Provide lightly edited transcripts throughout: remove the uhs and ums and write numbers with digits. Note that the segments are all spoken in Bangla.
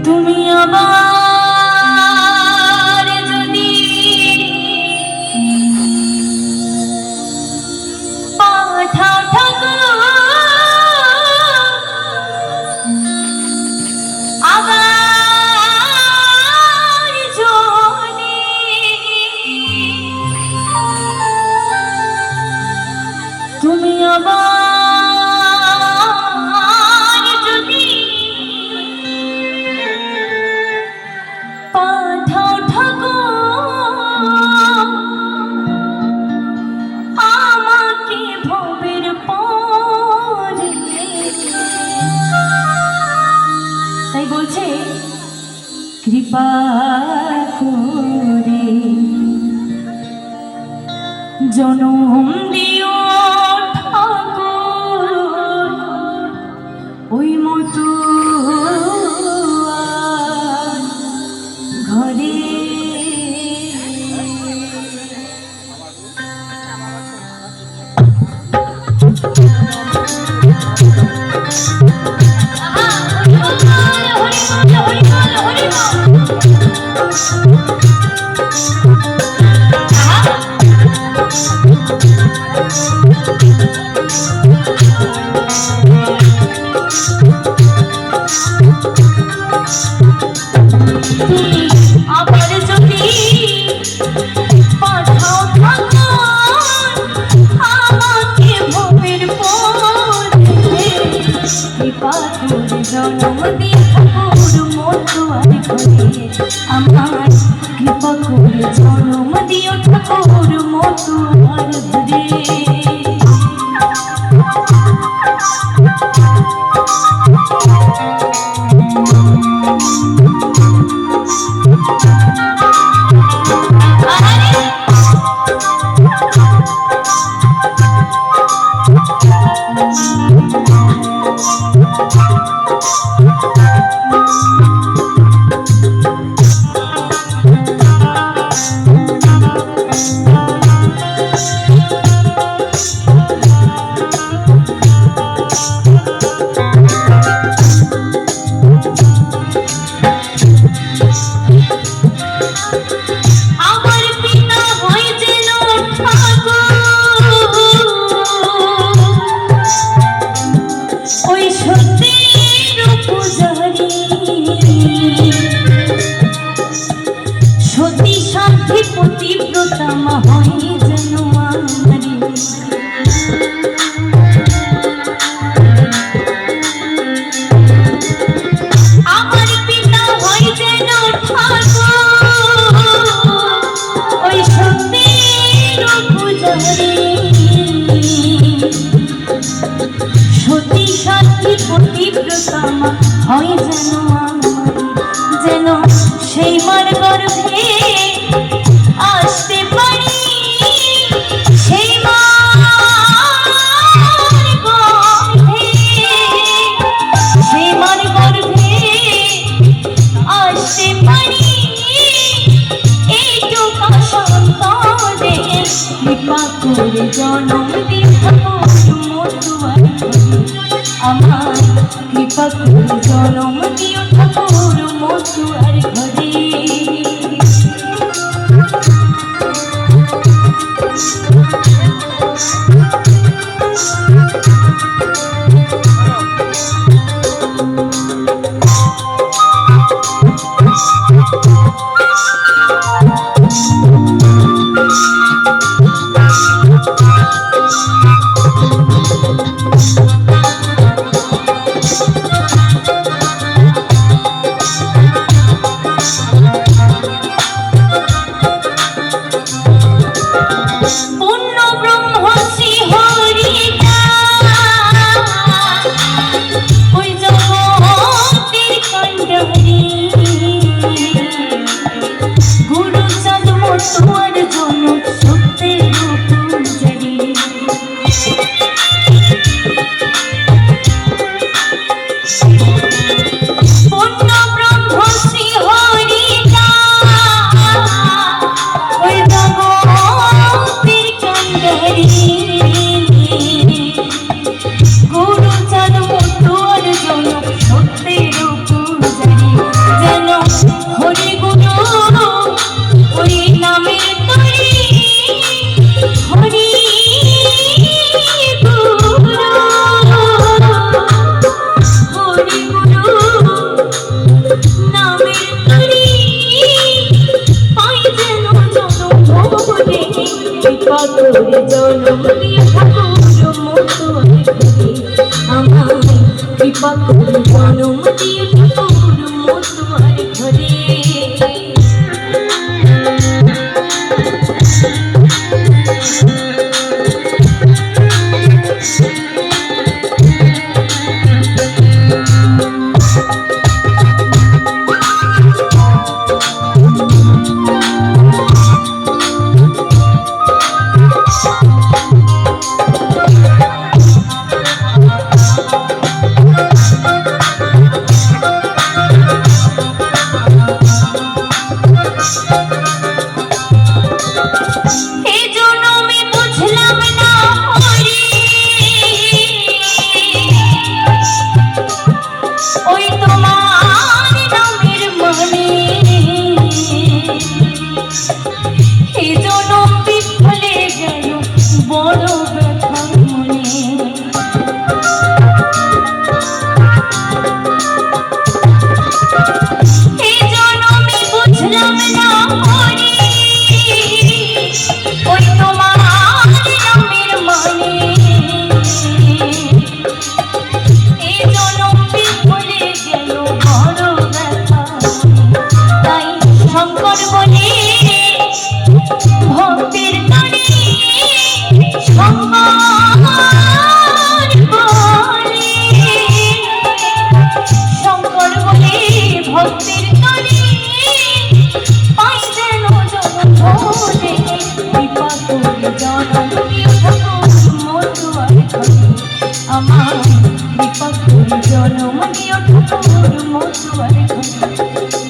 তুমি আবার যদি পাঠাও ঠাকুর আবার যদি তুমি আবার কৃপা করে জনম দিও ঠাকুর ওই মতো ঘরে আবার যদি পাঠাও ঠাকুর আমাকে ভবের পরে কৃপা করে জনম দিয়ে ঠাকুর মতো আর ঘরে আমার কৃপা করে জনম দিও ঠাকুর মতো আর ঘরে হয় যেন সেই মার গর্ভে আসতে পারি সেই মার গর্ভে আসতে পারি এইটুকু সন্তানের কৃপা করে জনম দিয়ে আমার কৃপা করে জনম দিও ঠাকুর মতো আর ঘরে জনম দিও ঠাকুর মতুয়ার ঘরে আমায় কৃপা করে জনম দিও ঠাকুর মতুয়ার ঘরে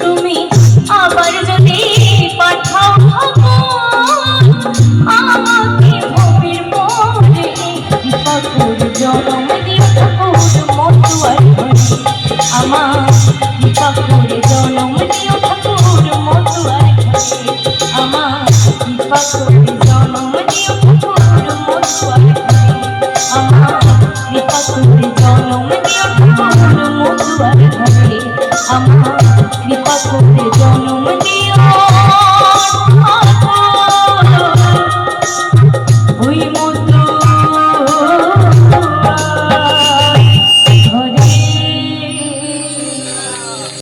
তুমি আবার যদি পাঠাও আমাকে ভবের পরে কৃপা করে জনম দিও ঠাকুর মতুয়ার ঘরে আমার কৃপা করে জনম দিও ঠাকুর মতুয়ার ঘরে আমার কৃপা করে জনম দিও ঠাকুর মতুয়ার ঘরে আমার কৃপা করে জনম দিও ঠাকুর মতুয়ার ঘরে আমার কৃপা করে জনম